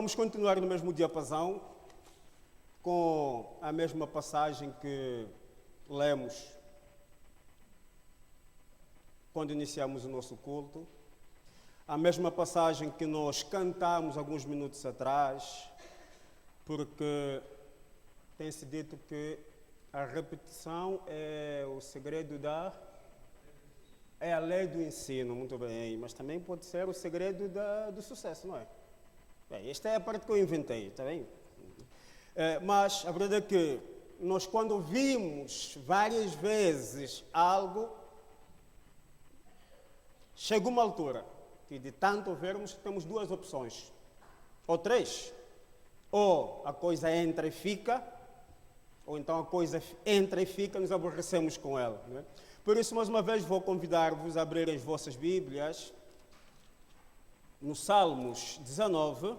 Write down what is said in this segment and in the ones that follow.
vamos continuar no mesmo diapasão, com a mesma passagem que lemos quando iniciamos o nosso culto, a mesma passagem que nós cantamos alguns minutos atrás, porque tem-se dito que a repetição é o segredo é a lei do ensino, muito bem, mas também pode ser o segredo do sucesso, não é? Bem, esta é a parte que eu inventei, está bem? Mas a verdade é que nós, quando ouvimos várias vezes algo, chega uma altura que, de tanto ouvirmos, temos duas opções, ou três. Ou a coisa entra e fica, ou então a coisa entra e fica, nos aborrecemos com ela. Não é? Por isso, mais uma vez, vou convidar-vos a abrir as vossas Bíblias no Salmos 19.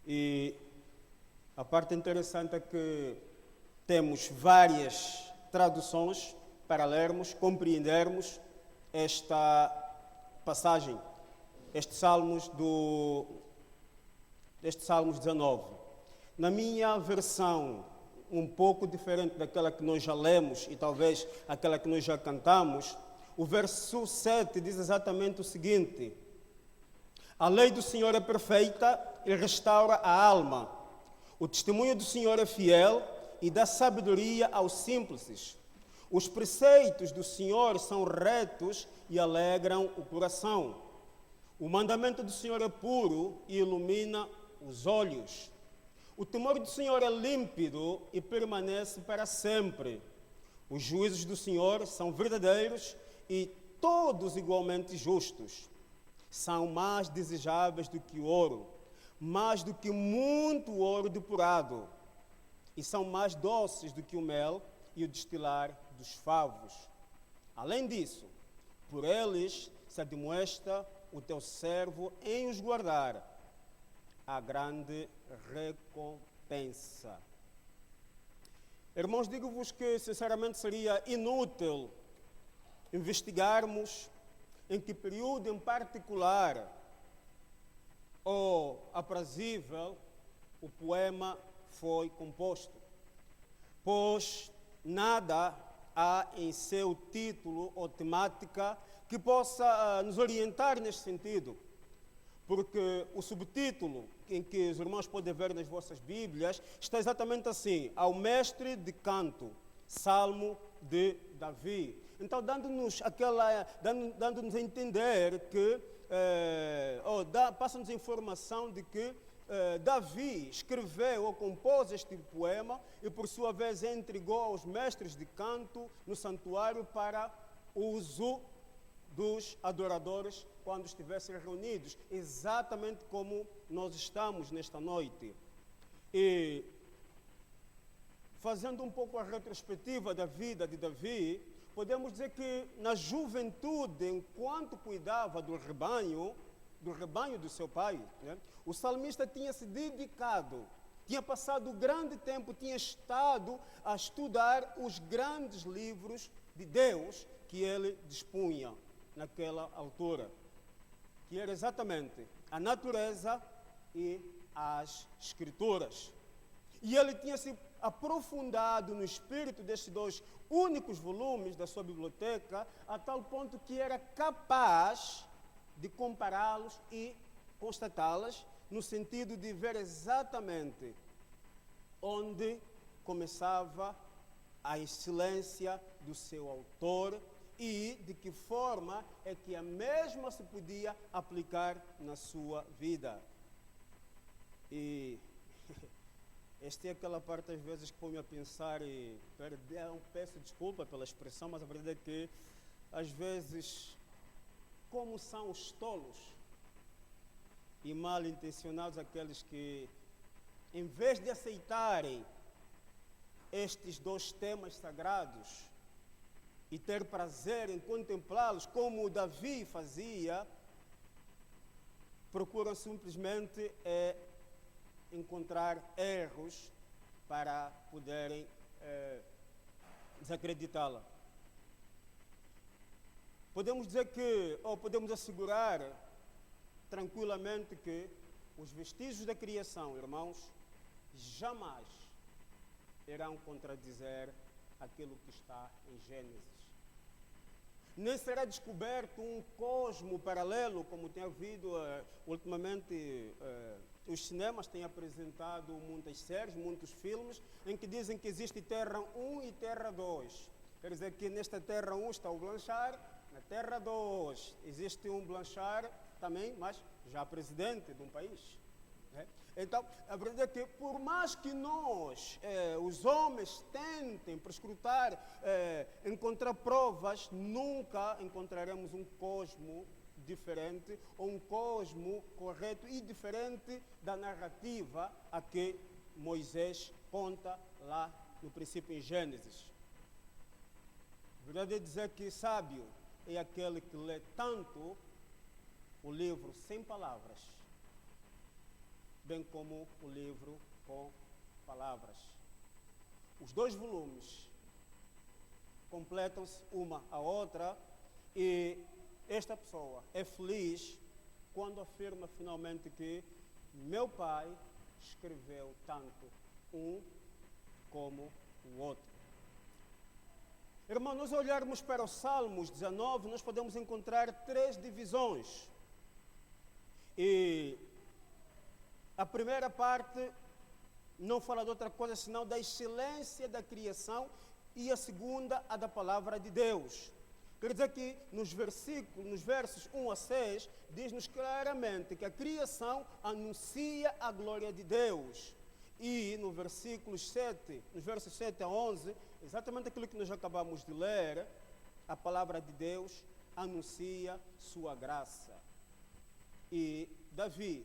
E a parte interessante é que temos várias traduções para lermos, compreendermos esta passagem, estes Salmos 19. Na minha versão, um pouco diferente daquela que nós já lemos e talvez aquela que nós já cantamos, o verso 7 diz exatamente o seguinte: a lei do Senhor é perfeita e restaura a alma. O testemunho do Senhor é fiel e dá sabedoria aos simples. Os preceitos do Senhor são retos e alegram o coração. O mandamento do Senhor é puro e ilumina os olhos. O temor do Senhor é límpido e permanece para sempre. Os juízos do Senhor são verdadeiros e todos igualmente justos. São mais desejáveis do que o ouro, mais do que muito ouro depurado, e são mais doces do que o mel e o destilar dos favos. Além disso, por eles se admoesta o teu servo em os guardar a grande recompensa. Irmãos, digo-vos que sinceramente seria inútil investigarmos em que período em particular ou aprazível o poema foi composto, pois nada há em seu título ou temática que possa nos orientar neste sentido, porque o subtítulo em que os irmãos podem ver nas vossas Bíblias está exatamente assim: ao mestre de canto, Salmo de Davi. Então, dando-nos a entender que, passa-nos a informação de que Davi escreveu ou compôs este poema e, por sua vez, entregou aos mestres de canto no santuário para uso dos adoradores quando estivessem reunidos, exatamente como nós estamos nesta noite. E, fazendo um pouco a retrospectiva da vida de Davi, podemos dizer que na juventude, enquanto cuidava do rebanho do seu pai, né, o salmista tinha se dedicado, tinha passado grande tempo, tinha estado a estudar os grandes livros de Deus que ele dispunha naquela altura, que era exatamente a natureza e as escrituras. E ele tinha se aprofundado no espírito destes dois únicos volumes da sua biblioteca, a tal ponto que era capaz de compará-los e constatá-las, no sentido de ver exatamente onde começava a excelência do seu autor e de que forma é que a mesma se podia aplicar na sua vida. E esta é aquela parte, às vezes, que põe-me a pensar e peço desculpa pela expressão, mas a verdade é que, às vezes, como são os tolos e mal intencionados aqueles que, em vez de aceitarem estes dois temas sagrados e ter prazer em contemplá-los como Davi fazia, procuram simplesmente encontrar erros para poderem desacreditá-la. Podemos dizer que, ou podemos assegurar tranquilamente que os vestígios da criação, irmãos, jamais irão contradizer aquilo que está em Gênesis. Nem será descoberto um cosmo paralelo, como tem havido ultimamente. Os cinemas têm apresentado muitas séries, muitos filmes, em que dizem que existe Terra 1 e Terra 2. Quer dizer que nesta Terra 1 está o Blanchard, na Terra 2 existe um Blanchard também, mas já presidente de um país. Então, a verdade é que por mais que nós, os homens, tentem perscrutar, encontrar provas, nunca encontraremos um cosmo diferente ou um cosmo correto e diferente da narrativa a que Moisés conta lá no princípio em Gênesis. A verdade é dizer que sábio é aquele que lê tanto o livro sem palavras, bem como o livro com palavras. Os dois volumes completam-se uma a outra e esta pessoa é feliz quando afirma finalmente que meu pai escreveu tanto um como o outro. Irmão, nós olharmos para os Salmos 19, nós podemos encontrar 3 divisões. E a primeira parte não fala de outra coisa senão da excelência da criação e a segunda, a da palavra de Deus. Quer dizer que nos versos 1 a 6, diz-nos claramente que a criação anuncia a glória de Deus. E no versos 7 a 11, exatamente aquilo que nós acabamos de ler, a palavra de Deus anuncia sua graça. E Davi,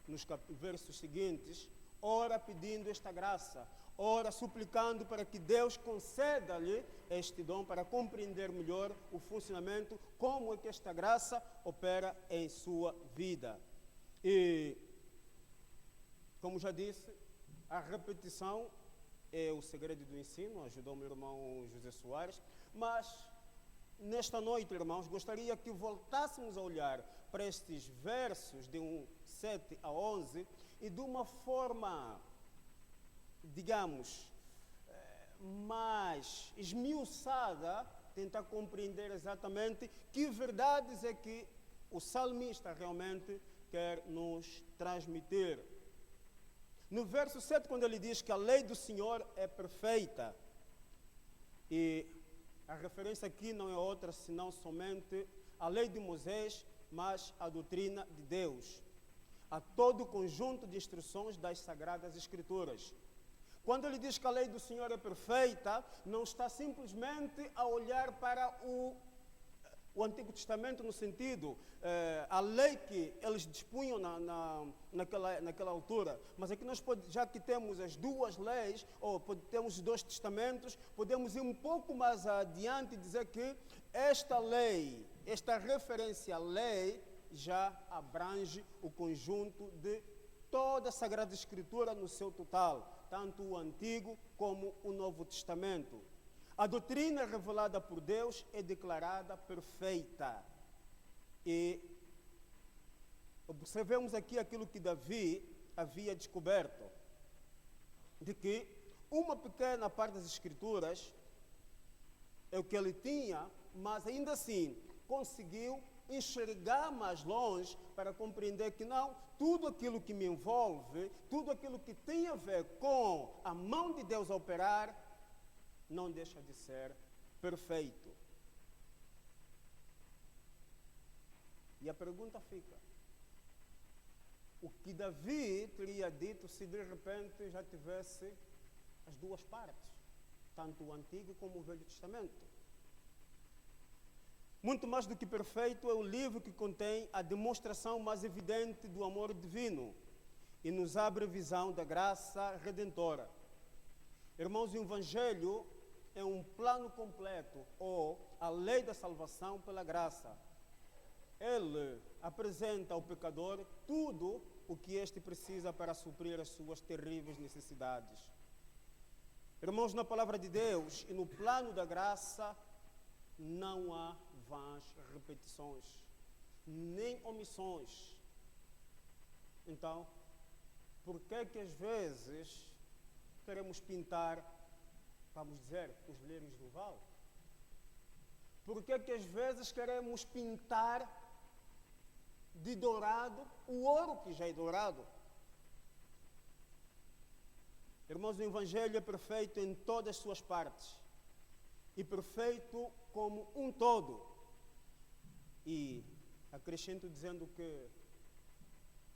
nos versos seguintes, ora pedindo esta graça, ora suplicando para que Deus conceda-lhe este dom para compreender melhor o funcionamento, como é que esta graça opera em sua vida. E, como já disse, a repetição é o segredo do ensino, ajudou o meu irmão José Soares, mas nesta noite, irmãos, gostaria que voltássemos a olhar para estes versos de 7 a 11 e de uma forma, digamos, mais esmiuçada, tentar compreender exatamente que verdades é que o salmista realmente quer nos transmitir. No verso 7, quando ele diz que a lei do Senhor é perfeita, e a referência aqui não é outra senão somente a lei de Moisés, mas a doutrina de Deus, a todo o conjunto de instruções das Sagradas Escrituras. Quando ele diz que a lei do Senhor é perfeita, não está simplesmente a olhar para o Antigo Testamento no sentido, a lei que eles dispunham naquela altura. Mas aqui nós, já que temos as duas leis, ou temos os 2 testamentos, podemos ir um pouco mais adiante e dizer que esta lei, esta referência à lei, já abrange o conjunto de toda a Sagrada Escritura no seu total, tanto o Antigo como o Novo Testamento. A doutrina revelada por Deus é declarada perfeita. E observemos aqui aquilo que Davi havia descoberto, de que uma pequena parte das Escrituras é o que ele tinha, mas ainda assim conseguiu enxergar mais longe para compreender que não, tudo aquilo que me envolve, tudo aquilo que tem a ver com a mão de Deus a operar, não deixa de ser perfeito. E a pergunta fica: o que Davi teria dito se de repente já tivesse as duas partes, tanto o Antigo como o Velho Testamento? Muito mais do que perfeito é o livro que contém a demonstração mais evidente do amor divino e nos abre visão da graça redentora. Irmãos, o Evangelho é um plano completo, ou a lei da salvação pela graça. Ele apresenta ao pecador tudo o que este precisa para suprir as suas terríveis necessidades. Irmãos, na palavra de Deus e no plano da graça não há vãs repetições, nem omissões. Então, por que às vezes queremos pintar, vamos dizer, os lírios do vale? Por que às vezes queremos pintar de dourado o ouro que já é dourado? Irmãos, o Evangelho é perfeito em todas as suas partes e perfeito como um todo. E acrescento dizendo que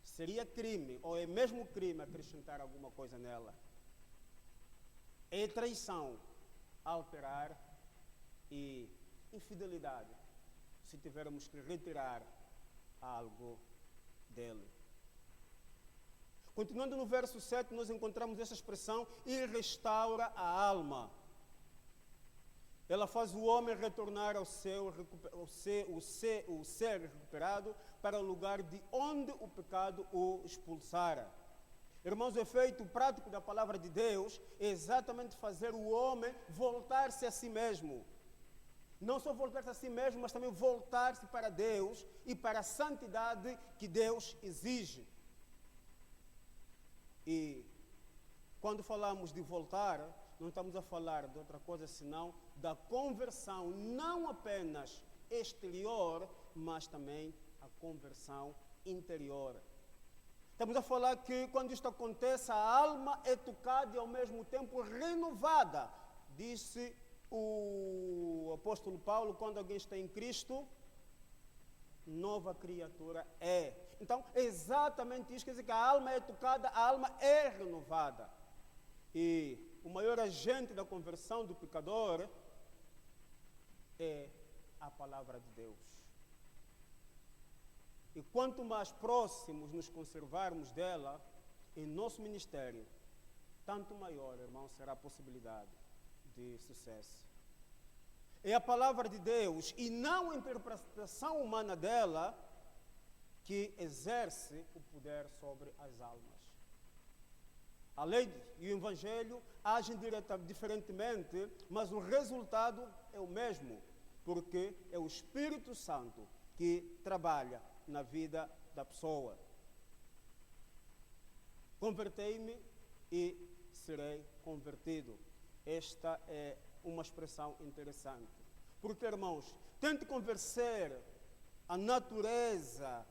seria crime, ou é mesmo crime, acrescentar alguma coisa nela. É traição alterar e infidelidade se tivermos que retirar algo dele. Continuando no verso 7, nós encontramos essa expressão, e restaura a alma. Ela faz o homem retornar ao o ser recuperado para o lugar de onde o pecado o expulsara. Irmãos, o efeito prático da palavra de Deus é exatamente fazer o homem voltar-se a si mesmo. Não só voltar-se a si mesmo, mas também voltar-se para Deus e para a santidade que Deus exige. E quando falamos de voltar, não estamos a falar de outra coisa senão da conversão, não apenas exterior, mas também a conversão interior. Estamos a falar que quando isto acontece, a alma é tocada e ao mesmo tempo renovada. Disse o apóstolo Paulo, quando alguém está em Cristo, nova criatura é. Então, é exatamente isso, quer dizer que a alma é tocada, a alma é renovada. E o maior agente da conversão do pecador é a palavra de Deus. E quanto mais próximos nos conservarmos dela em nosso ministério, tanto maior, irmão, será a possibilidade de sucesso. É a palavra de Deus e não a interpretação humana dela que exerce o poder sobre as almas. A lei e o Evangelho agem diferentemente, mas o resultado é o mesmo, porque é o Espírito Santo que trabalha na vida da pessoa. Convertei-me e serei convertido. Esta é uma expressão interessante. Porque, irmãos, tente convencer a natureza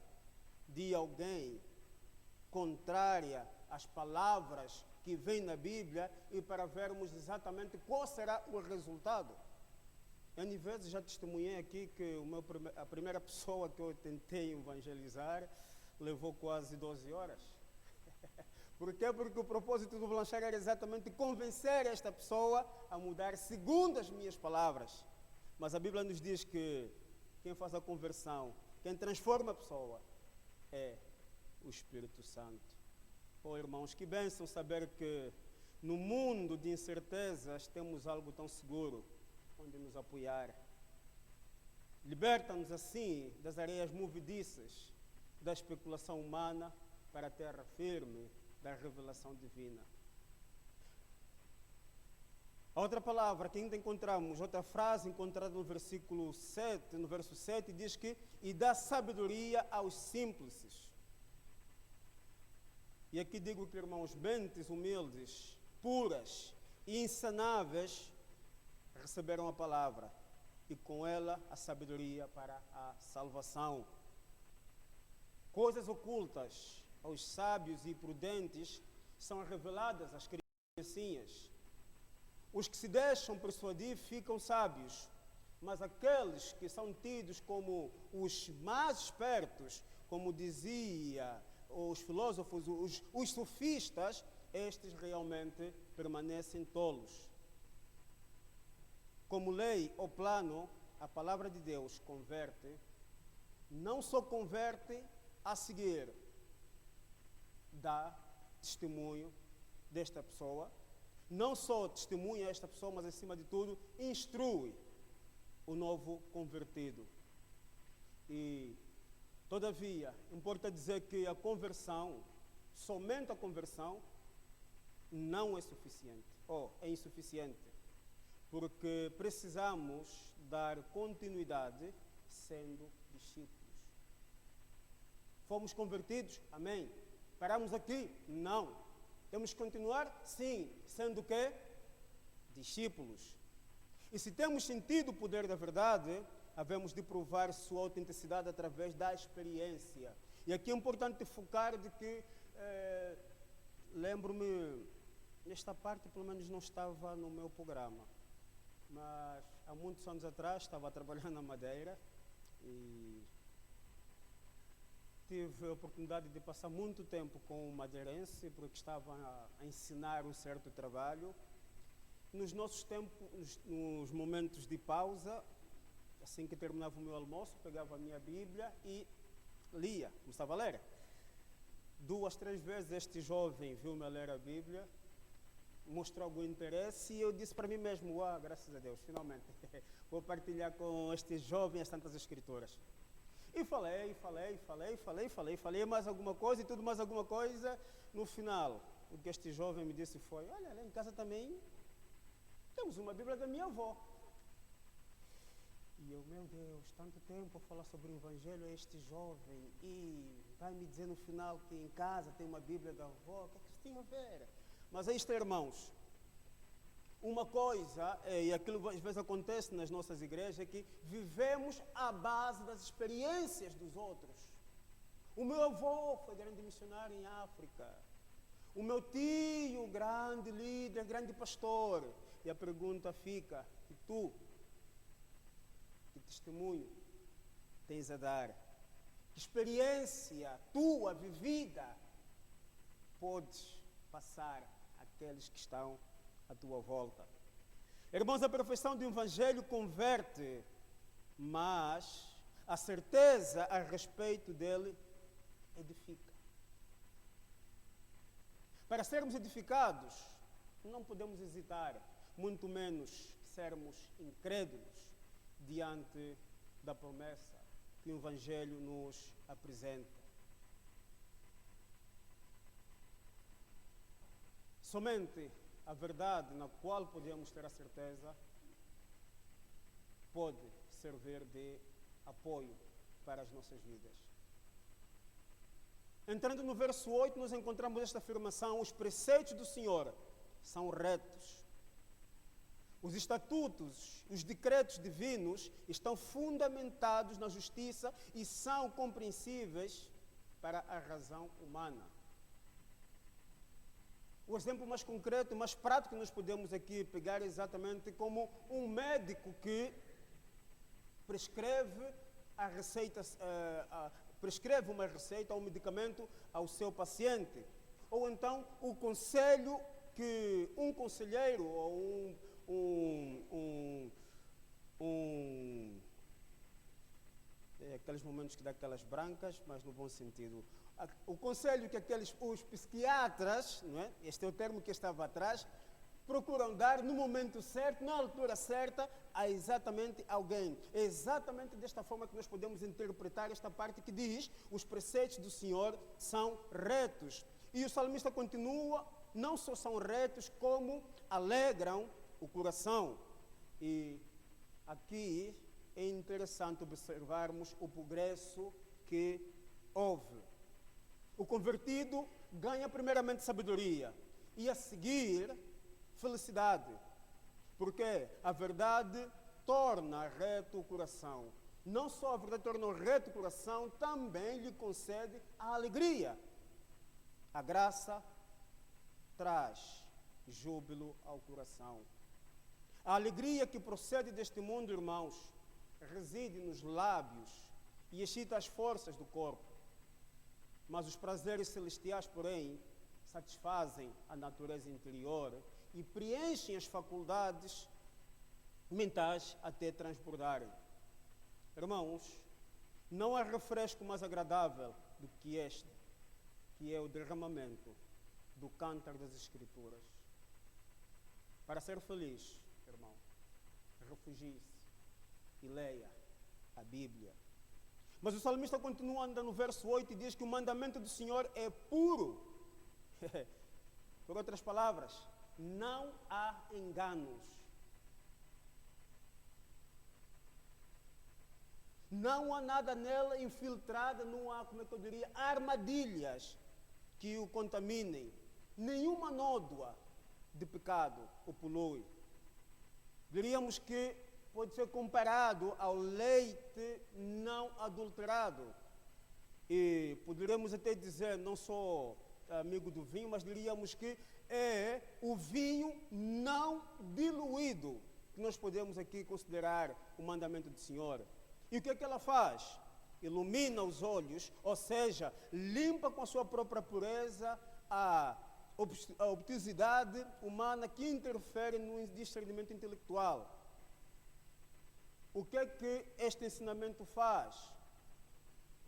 de alguém contrária às palavras que vêm na Bíblia e para vermos exatamente qual será o resultado. N vezes já testemunhei aqui que a primeira pessoa que eu tentei evangelizar levou quase 12 horas. Por quê? Porque o propósito do Blanchard era exatamente convencer esta pessoa a mudar segundo as minhas palavras. Mas a Bíblia nos diz que quem faz a conversão, quem transforma a pessoa, é o Espírito Santo. Oh, irmãos, que bênção saber que no mundo de incertezas temos algo tão seguro onde nos apoiar. Liberta-nos assim das areias movediças da especulação humana para a terra firme da revelação divina. A outra palavra que ainda encontramos, outra frase encontrada no versículo 7, no verso 7, diz que e dá sabedoria aos simples. E aqui digo que, irmãos, mentes humildes, puras e insanáveis receberam a palavra e com ela a sabedoria para a salvação. Coisas ocultas aos sábios e prudentes são reveladas às criancinhas. Os que se deixam persuadir ficam sábios, mas aqueles que são tidos como os mais espertos, como dizia os filósofos, os sofistas, estes realmente permanecem tolos. Como lei ou plano, a palavra de Deus converte, não só converte a seguir, dá testemunho desta pessoa, não só testemunha esta pessoa, mas acima de tudo, instrui o novo convertido. E, todavia, importa dizer que a conversão, somente a conversão, não é suficiente, ou é insuficiente, porque precisamos dar continuidade sendo discípulos. Fomos convertidos? Amém. Paramos aqui? Não. Temos que continuar? Sim. Sendo o quê? Discípulos. E se temos sentido o poder da verdade, havemos de provar sua autenticidade através da experiência. E aqui é importante focar de que, lembro-me, nesta parte pelo menos não estava no meu programa, mas há muitos anos atrás estava trabalhando na Madeira e tive a oportunidade de passar muito tempo com um madeirense, porque estava a ensinar um certo trabalho. Nos nossos tempos, nos momentos de pausa, assim que terminava o meu almoço, pegava a minha Bíblia e lia, começava a ler. 2, 3 vezes este jovem viu-me a ler a Bíblia, mostrou algum interesse e eu disse para mim mesmo, graças a Deus, finalmente, vou partilhar com este jovem as tantas escrituras. E falei mais alguma coisa e tudo mais alguma coisa. No final, o que este jovem me disse foi, olha, lá em casa também temos uma Bíblia da minha avó. E eu, meu Deus, tanto tempo a falar sobre o Evangelho a este jovem e vai me dizer no final que em casa tem uma Bíblia da avó, o que é que isso tem a ver? Mas aí está, irmãos, uma coisa, e aquilo às vezes acontece nas nossas igrejas, é que vivemos à base das experiências dos outros. O meu avô foi grande missionário em África. O meu tio, grande líder, grande pastor. E a pergunta fica, e tu? Que testemunho tens a dar? Que experiência tua vivida podes passar àqueles que estão à tua volta? Irmãos, a profissão do Evangelho converte, mas a certeza a respeito dele edifica. Para sermos edificados, não podemos hesitar, muito menos sermos incrédulos diante da promessa que o Evangelho nos apresenta. Somente a verdade na qual podemos ter a certeza pode servir de apoio para as nossas vidas. Entrando no verso 8, nós encontramos esta afirmação: os preceitos do Senhor são retos. Os estatutos, os decretos divinos estão fundamentados na justiça e são compreensíveis para a razão humana. O exemplo mais concreto e mais prático que nós podemos aqui pegar é exatamente como um médico que prescreve prescreve uma receita ou um medicamento ao seu paciente. Ou então o conselho que um conselheiro ou aqueles momentos que dá aquelas brancas, mas no bom sentido. O conselho que os psiquiatras, não é? Este é o termo que estava atrás, procuram dar no momento certo, na altura certa, a exatamente alguém. É exatamente desta forma que nós podemos interpretar esta parte que diz: os preceitos do Senhor são retos. E o salmista continua: não só são retos, como alegram o coração. E aqui é interessante observarmos o progresso que houve. O convertido ganha primeiramente sabedoria e a seguir felicidade, porque a verdade torna reto o coração. Não só a verdade torna reto o coração, também lhe concede a alegria. A graça traz júbilo ao coração. A alegria que procede deste mundo, irmãos, reside nos lábios e excita as forças do corpo. Mas os prazeres celestiais, porém, satisfazem a natureza interior e preenchem as faculdades mentais até transbordarem. Irmãos, não há refresco mais agradável do que este, que é o derramamento do cântaro das Escrituras. Para ser feliz, irmão, refugie-se e leia a Bíblia. Mas o salmista continua andando no verso 8 e diz que o mandamento do Senhor é puro. Por outras palavras, não há enganos. Não há nada nela infiltrado, não há, como é que eu diria, armadilhas que o contaminem. Nenhuma nódoa de pecado o polui. Diríamos que pode ser comparado ao leite não adulterado. E poderíamos até dizer, não sou amigo do vinho, mas diríamos que é o vinho não diluído, que nós podemos aqui considerar o mandamento do Senhor. E o que é que ela faz? Ilumina os olhos, ou seja, limpa com a sua própria pureza a obtusidade humana que interfere no discernimento intelectual. O que é que este ensinamento faz?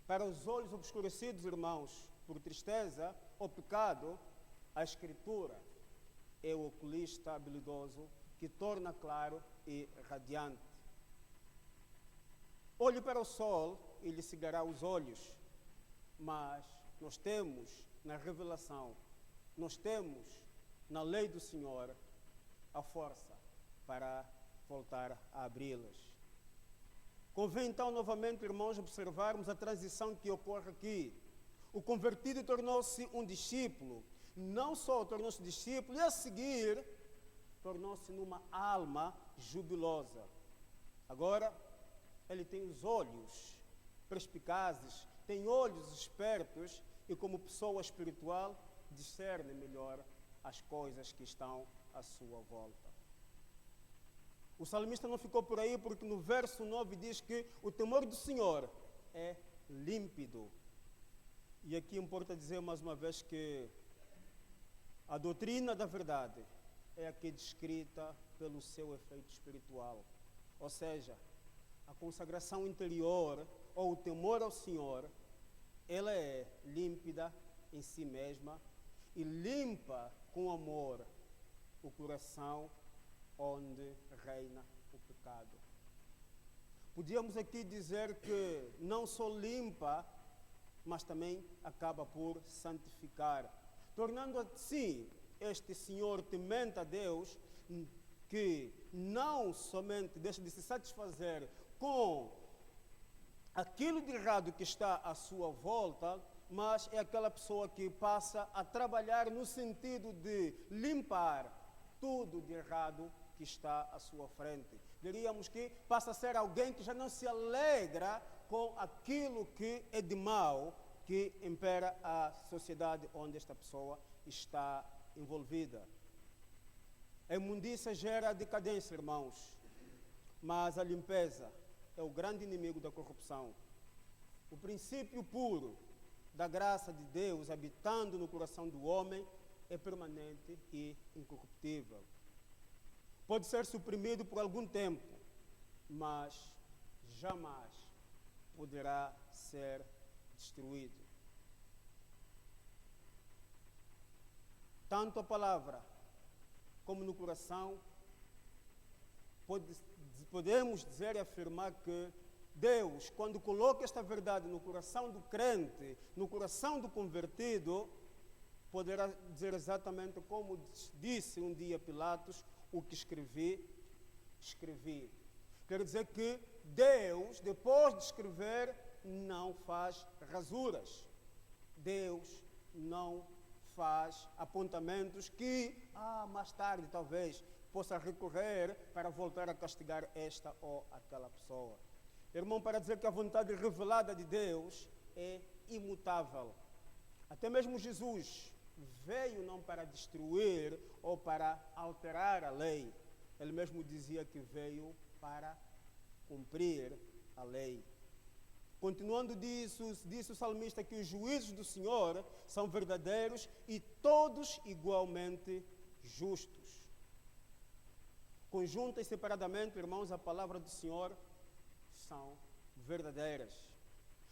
Para os olhos obscurecidos, irmãos, por tristeza ou pecado, a Escritura é o oculista habilidoso que torna claro e radiante. Olhe para o sol e lhe cegará os olhos, mas nós temos na revelação, nós temos na lei do Senhor a força para voltar a abri-las. Convém então novamente, irmãos, observarmos a transição que ocorre aqui. O convertido tornou-se um discípulo, não só tornou-se discípulo, e a seguir tornou-se numa alma jubilosa. Agora, ele tem os olhos perspicazes, tem olhos espertos e como pessoa espiritual discerne melhor as coisas que estão à sua volta. O salmista não ficou por aí porque no verso 9 diz que o temor do Senhor é límpido. E aqui importa dizer mais uma vez que a doutrina da verdade é aqui descrita pelo seu efeito espiritual. Ou seja, a consagração interior ou o temor ao Senhor, ela é límpida em si mesma e limpa com amor o coração onde reina o pecado. Podíamos aqui dizer que não só limpa, mas também acaba por santificar, tornando assim este Senhor temente a Deus, que não somente deixa de se satisfazer com aquilo de errado que está à sua volta, mas é aquela pessoa que passa a trabalhar no sentido de limpar tudo de errado que está à sua frente. Diríamos que passa a ser alguém que já não se alegra com aquilo que é de mal que impera a sociedade onde esta pessoa está envolvida. A imundícia gera decadência, irmãos, mas a limpeza é o grande inimigo da corrupção. O princípio puro da graça de Deus habitando no coração do homem é permanente e incorruptível. Pode ser suprimido por algum tempo, mas jamais poderá ser destruído. Tanto a palavra como no coração, podemos dizer e afirmar que Deus, quando coloca esta verdade no coração do crente, no coração do convertido, poderá dizer exatamente como disse um dia Pilatos: o que escrevi, escrevi. Quer dizer que Deus, depois de escrever, não faz rasuras. Deus não faz apontamentos que, mais tarde, talvez, possa recorrer para voltar a castigar esta ou aquela pessoa. Irmão, para dizer que a vontade revelada de Deus é imutável. Até mesmo Jesus veio não para destruir ou para alterar a lei. Ele mesmo dizia que veio para cumprir a lei. Continuando disso, disse o salmista que os juízos do Senhor são verdadeiros e todos igualmente justos. Conjunta e separadamente, irmãos, a palavra do Senhor são verdadeiras.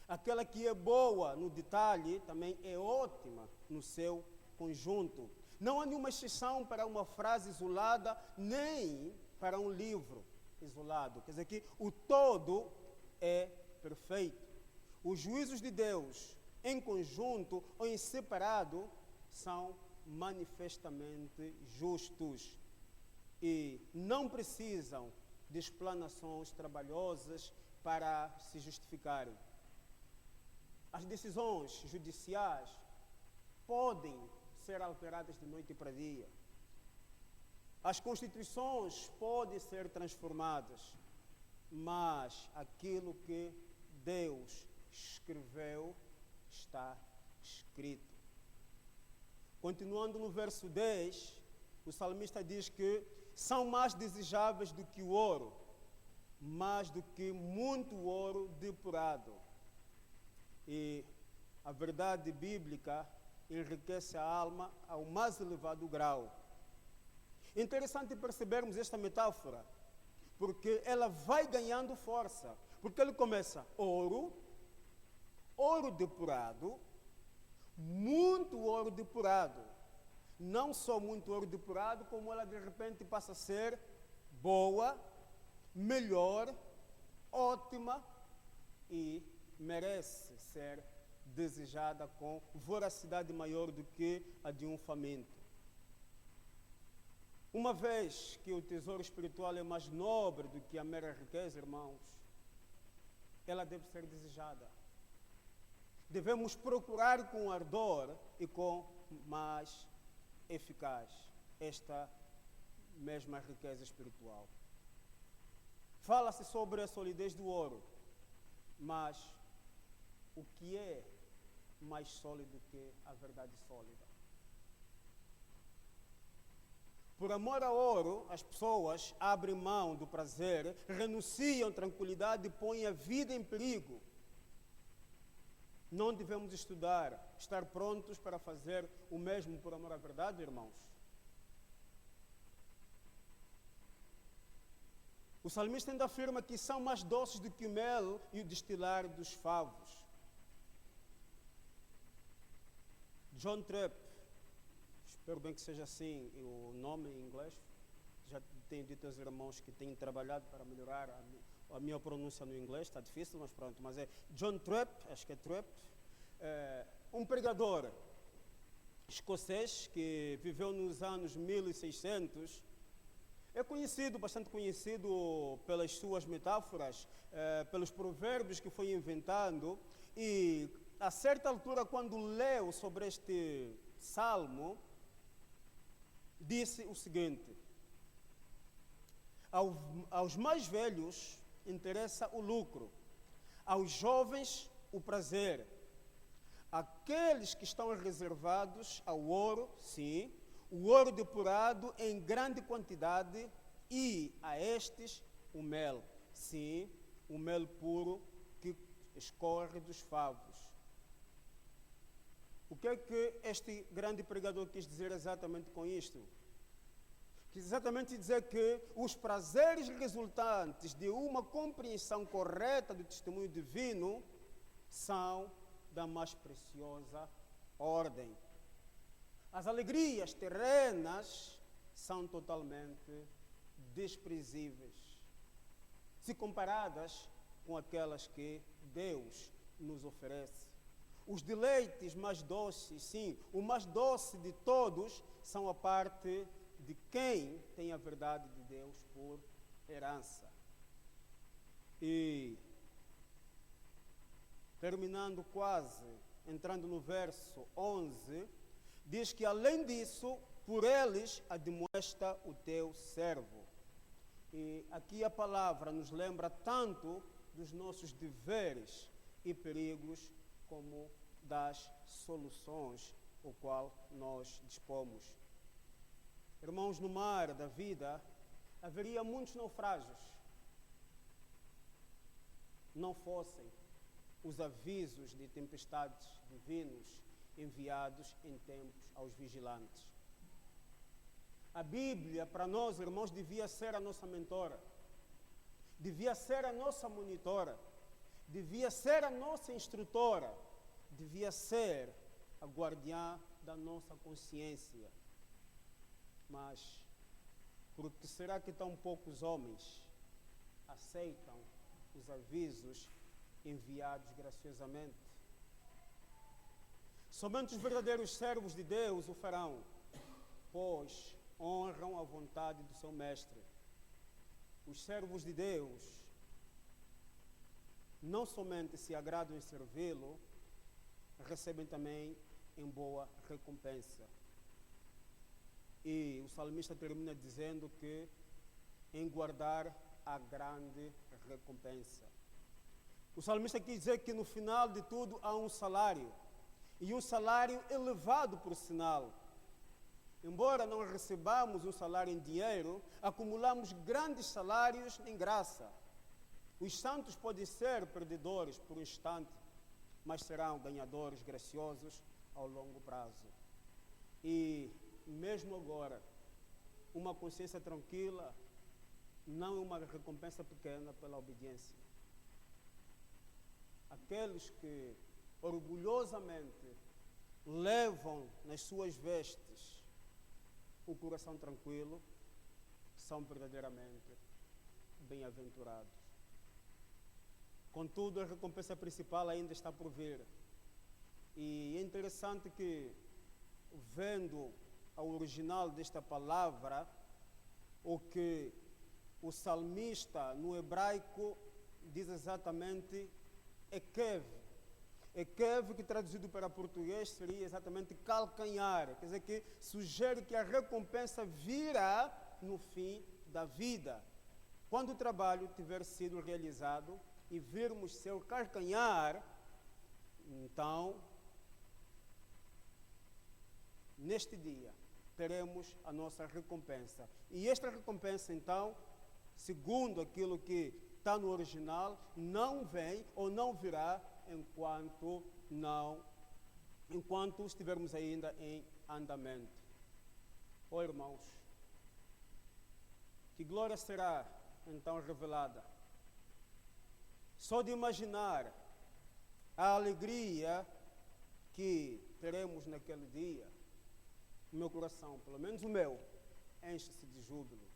Aquela que é boa no detalhe também é ótima no seu conjunto. Não há nenhuma exceção para uma frase isolada, nem para um livro isolado. Quer dizer que o todo é perfeito. Os juízos de Deus, em conjunto ou em separado, são manifestamente justos e não precisam de explanações trabalhosas para se justificarem. As decisões judiciais podem ser alteradas de noite para dia. As constituições podem ser transformadas, mas aquilo que Deus escreveu está escrito. Continuando no verso 10, o salmista diz que são mais desejáveis do que o ouro, mais do que muito ouro depurado. E a verdade bíblica enriquece a alma ao mais elevado grau. É interessante percebermos esta metáfora, porque ela vai ganhando força. Porque ele começa ouro, ouro depurado, muito ouro depurado. Não só muito ouro depurado, como ela de repente passa a ser boa, melhor, ótima e merece ser desejada com voracidade maior do que a de um faminto. Uma vez que o tesouro espiritual é mais nobre do que a mera riqueza, irmãos, ela deve ser desejada. Devemos procurar com ardor e com mais eficaz esta mesma riqueza espiritual. Fala-se sobre a solidez do ouro, mas o que é mais sólido que a verdade sólida? Por amor ao ouro, as pessoas abrem mão do prazer, renunciam à tranquilidade e põem a vida em perigo. Não devemos estar prontos para fazer o mesmo por amor à verdade, irmãos. O salmista ainda afirma que são mais doces do que o mel e o destilar dos favos. John Trapp, espero bem que seja assim o nome em inglês, já tenho dito aos irmãos que têm trabalhado para melhorar a minha pronúncia no inglês, está difícil, mas pronto, mas é John Trapp, acho que é Trapp, um pregador escocês que viveu nos anos 1600, é conhecido, bastante conhecido pelas suas metáforas, pelos provérbios que foi inventando, e a certa altura, quando leu sobre este salmo, disse o seguinte: aos mais velhos interessa o lucro, aos jovens o prazer, aqueles que estão reservados ao ouro, sim, o ouro depurado em grande quantidade, e a estes o mel, sim, o mel puro que escorre dos favos. O que é que este grande pregador quis dizer exatamente com isto? Quis exatamente dizer que os prazeres resultantes de uma compreensão correta do testemunho divino são da mais preciosa ordem. As alegrias terrenas são totalmente desprezíveis, se comparadas com aquelas que Deus nos oferece. Os deleites mais doces, sim, o mais doce de todos, são a parte de quem tem a verdade de Deus por herança. E, terminando quase, entrando no verso 11, diz que além disso, por eles admoesta o teu servo. E aqui a palavra nos lembra tanto dos nossos deveres e perigos como das soluções ao qual nós dispomos. Irmãos, no mar da vida haveria muitos naufrágios, não fossem os avisos de tempestades divinos enviados em tempos aos vigilantes. A Bíblia, para nós, irmãos, devia ser a nossa mentora, devia ser a nossa monitora, devia ser a nossa instrutora, devia ser a guardiã da nossa consciência. Mas, por que será que tão poucos homens aceitam os avisos enviados graciosamente? Somente os verdadeiros servos de Deus o farão, pois honram a vontade do seu mestre. Os servos de Deus não somente se agradam em servi-lo, recebem também em boa recompensa. E o salmista termina dizendo que em guardar a grande recompensa. O salmista quis dizer que no final de tudo há um salário, e um salário elevado por sinal. Embora não recebamos um salário em dinheiro, acumulamos grandes salários em graça. Os santos podem ser perdedores por um instante, mas serão ganhadores graciosos ao longo prazo. E mesmo agora, uma consciência tranquila não é uma recompensa pequena pela obediência. Aqueles que orgulhosamente levam nas suas vestes o coração tranquilo são verdadeiramente bem-aventurados. Contudo, a recompensa principal ainda está por vir. E é interessante que, vendo ao original desta palavra, o que o salmista no hebraico diz exatamente Ekev. Ekev, que traduzido para português seria exatamente calcanhar. Quer dizer que sugere que a recompensa virá no fim da vida. Quando o trabalho tiver sido realizado e virmos seu calcanhar, então, neste dia, teremos a nossa recompensa. E esta recompensa, então, segundo aquilo que está no original, não vem ou não virá enquanto estivermos ainda em andamento. Oh, irmãos, que glória será então revelada? Só de imaginar a alegria que teremos naquele dia, o meu coração, pelo menos o meu, enche-se de júbilo,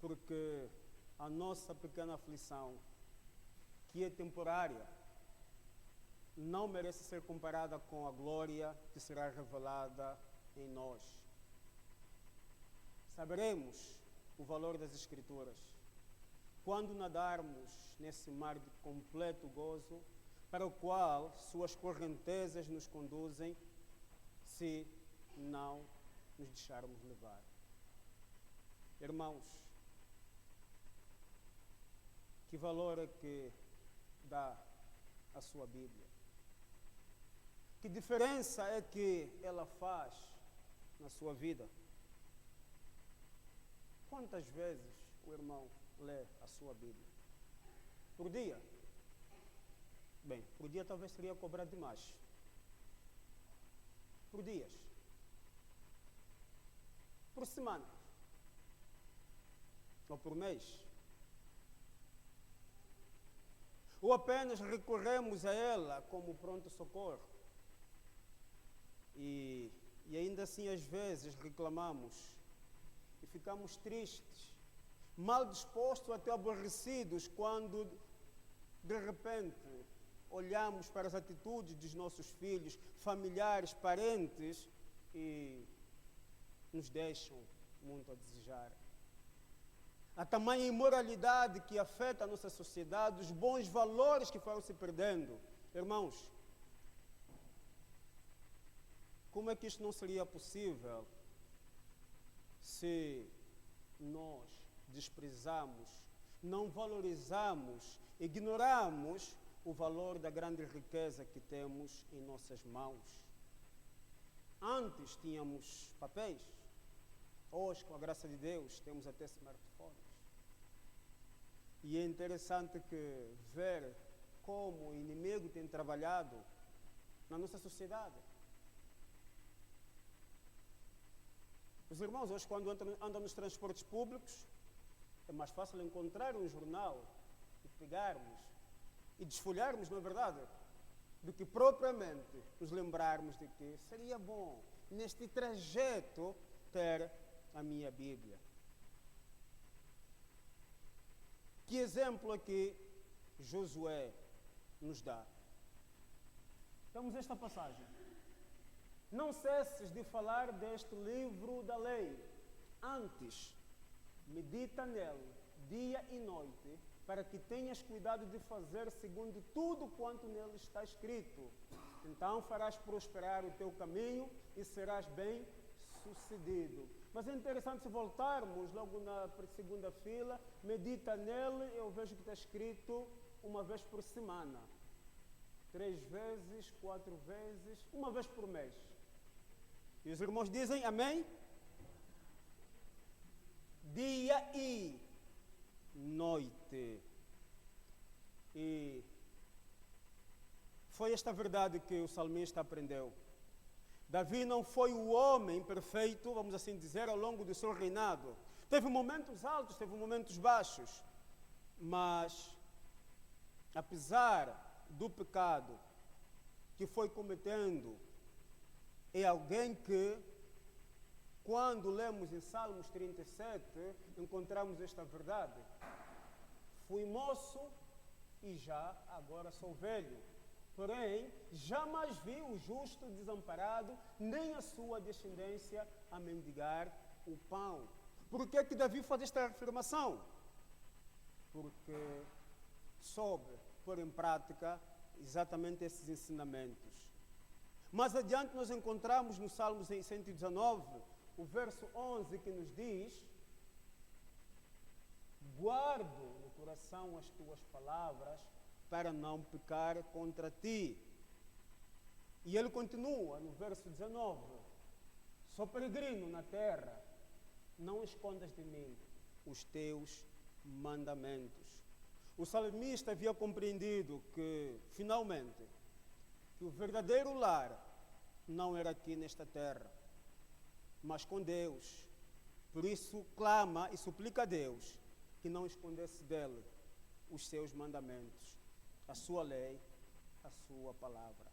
porque a nossa pequena aflição, que é temporária, não merece ser comparada com a glória que será revelada em nós. Saberemos o valor das Escrituras quando nadarmos nesse mar de completo gozo, para o qual suas correntezas nos conduzem, se não nos deixarmos levar. Irmãos, que valor é que dá a sua Bíblia? Que diferença é que ela faz na sua vida? Quantas vezes o irmão lê a sua Bíblia? Por dia? Bem, por dia talvez seria cobrar demais. Por dias? Por semana? Ou por mês? Ou apenas recorremos a ela como pronto-socorro? E ainda assim, às vezes, reclamamos e ficamos tristes, mal dispostos, até aborrecidos, quando, de repente, olhamos para as atitudes dos nossos filhos, familiares, parentes, e nos deixam muito a desejar. A tamanha imoralidade que afeta a nossa sociedade, os bons valores que foram se perdendo. Irmãos, como é que isto não seria possível se nós desprezamos, não valorizamos, ignoramos o valor da grande riqueza que temos em nossas mãos? Antes tínhamos papéis, hoje, com a graça de Deus, temos até smartphones. E é interessante que ver como o inimigo tem trabalhado na nossa sociedade. Os irmãos, hoje, quando andam nos transportes públicos, é mais fácil encontrar um jornal e pegarmos e desfolharmos, não é verdade? Do que propriamente nos lembrarmos de que seria bom, neste trajeto, ter a minha Bíblia. Que exemplo aqui Josué nos dá? Temos esta passagem. Não cesses de falar deste livro da lei. Antes, medita nele dia e noite, para que tenhas cuidado de fazer segundo tudo quanto nele está escrito. Então farás prosperar o teu caminho e serás bem sucedido. Mas é interessante, se voltarmos logo na segunda fila, medita nele, eu vejo que está escrito uma vez por semana. 3 vezes, 4 vezes, uma vez por mês. E os irmãos dizem amém? Dia e noite. E foi esta verdade que o salmista aprendeu. Davi não foi o homem perfeito, vamos assim dizer, ao longo do seu reinado. Teve momentos altos, teve momentos baixos. Mas, apesar do pecado que foi cometendo, é alguém que, quando lemos em Salmos 37, encontramos esta verdade. Fui moço e já agora sou velho. Porém, jamais vi o justo desamparado, nem a sua descendência a mendigar o pão. Por que que Davi faz esta afirmação? Porque soube pôr em prática exatamente esses ensinamentos. Mais adiante nós encontramos no Salmo 119, o verso 11, que nos diz: guardo no coração as tuas palavras para não pecar contra ti. E ele continua no verso 19: sou peregrino na terra, não escondas de mim os teus mandamentos. O salmista havia compreendido que, finalmente, que o verdadeiro lar não era aqui nesta terra, mas com Deus. Por isso clama e suplica a Deus que não escondesse dele os seus mandamentos, a sua lei, a sua palavra.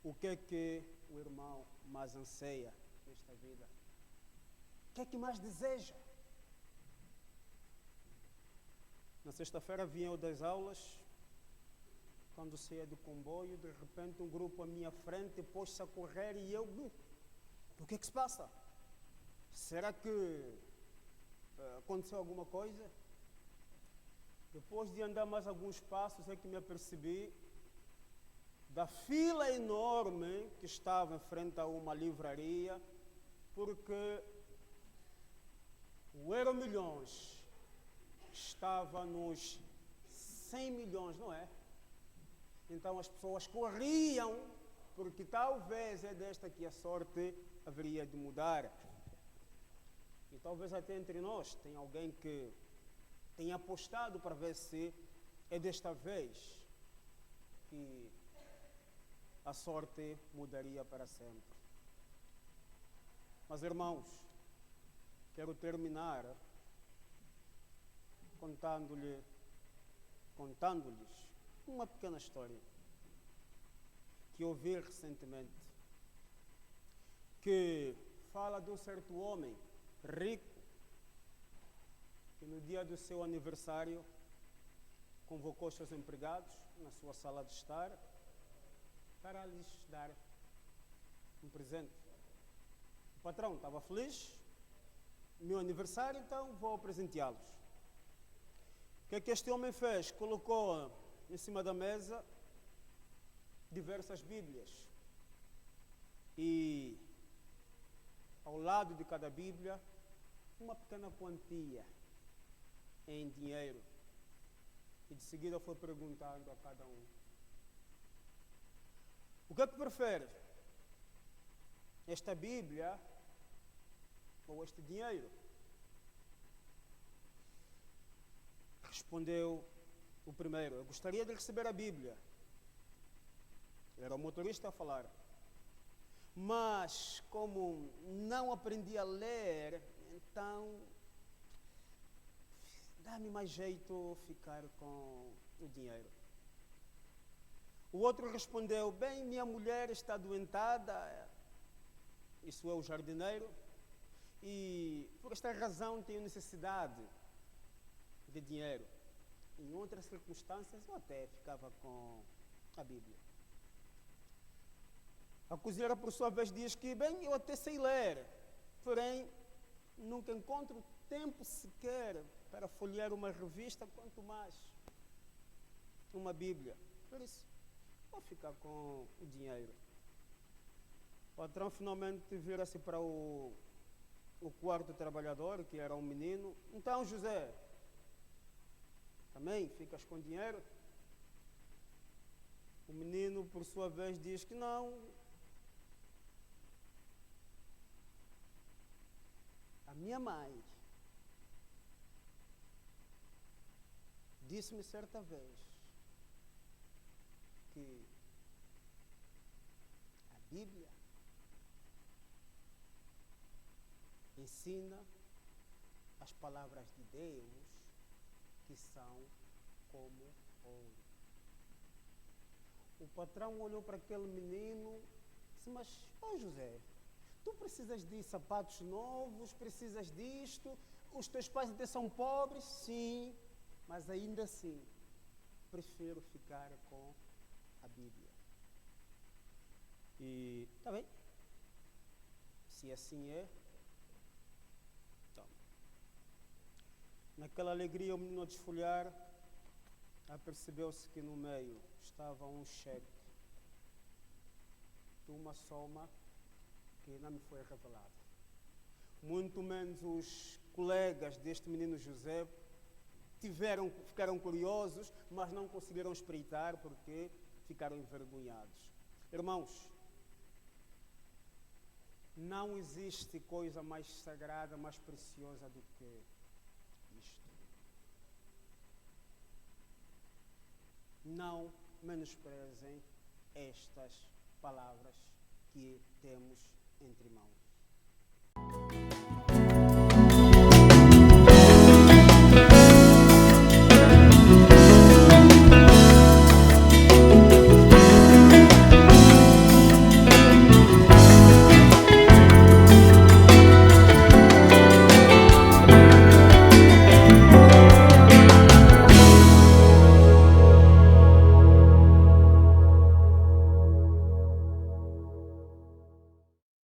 O que é que o irmão mais anseia nesta vida? O que é que mais deseja? Na sexta-feira vinha eu das aulas, quando saía do comboio, de repente um grupo à minha frente pôs-se a correr e eu, o que é que se passa? Será que aconteceu alguma coisa? Depois de andar mais alguns passos é que me apercebi da fila enorme que estava em frente a uma livraria, porque o Euromilhões estava nos 100 milhões, não é? Então as pessoas corriam, porque talvez é desta que a sorte haveria de mudar. E talvez até entre nós tenha alguém que tenha apostado para ver se é desta vez que a sorte mudaria para sempre. Mas, irmãos, quero terminar contando-lhes uma pequena história que ouvi recentemente, que fala de um certo homem rico que no dia do seu aniversário convocou os seus empregados na sua sala de estar para lhes dar um presente. O patrão estava feliz, meu aniversário, então vou presenteá-los. O que é que este homem fez? Colocou em cima da mesa diversas Bíblias e ao lado de cada Bíblia uma pequena quantia em dinheiro, e de seguida foi perguntando a cada um: o que é que prefere? Esta Bíblia ou este dinheiro? Respondeu o primeiro: eu gostaria de receber a Bíblia. Era o motorista a falar. Mas como não aprendi a ler, então dá-me mais jeito ficar com o dinheiro. O outro respondeu: bem, minha mulher está adoentada, isso é o jardineiro, e por esta razão tenho necessidade de dinheiro. Em outras circunstâncias eu até ficava com a Bíblia. A cozinheira, por sua vez, diz que, bem, eu até sei ler, porém nunca encontro tempo sequer para folhear uma revista, quanto mais uma Bíblia. Por isso, vou ficar com o dinheiro. O patrão finalmente vira-se para o quarto trabalhador, que era um menino. Então, José, também ficas com dinheiro? O menino, por sua vez, diz que não. A minha mãe disse-me certa vez que a Bíblia ensina as palavras de Deus que são como ouro. O patrão olhou para aquele menino e disse, mas, José, tu precisas de sapatos novos, precisas disto, os teus pais até são pobres, sim, mas ainda assim, prefiro ficar com a Bíblia. E, está bem, se assim é, toma. Naquela alegria, o menino a desfolhar, apercebeu-se que no meio estava um cheque de uma soma que não me foi revelada. Muito menos os colegas deste menino José ficaram curiosos, mas não conseguiram espreitar porque ficaram envergonhados. Irmãos, não existe coisa mais sagrada, mais preciosa do que isto. Não menosprezem estas palavras que temos entre mãos.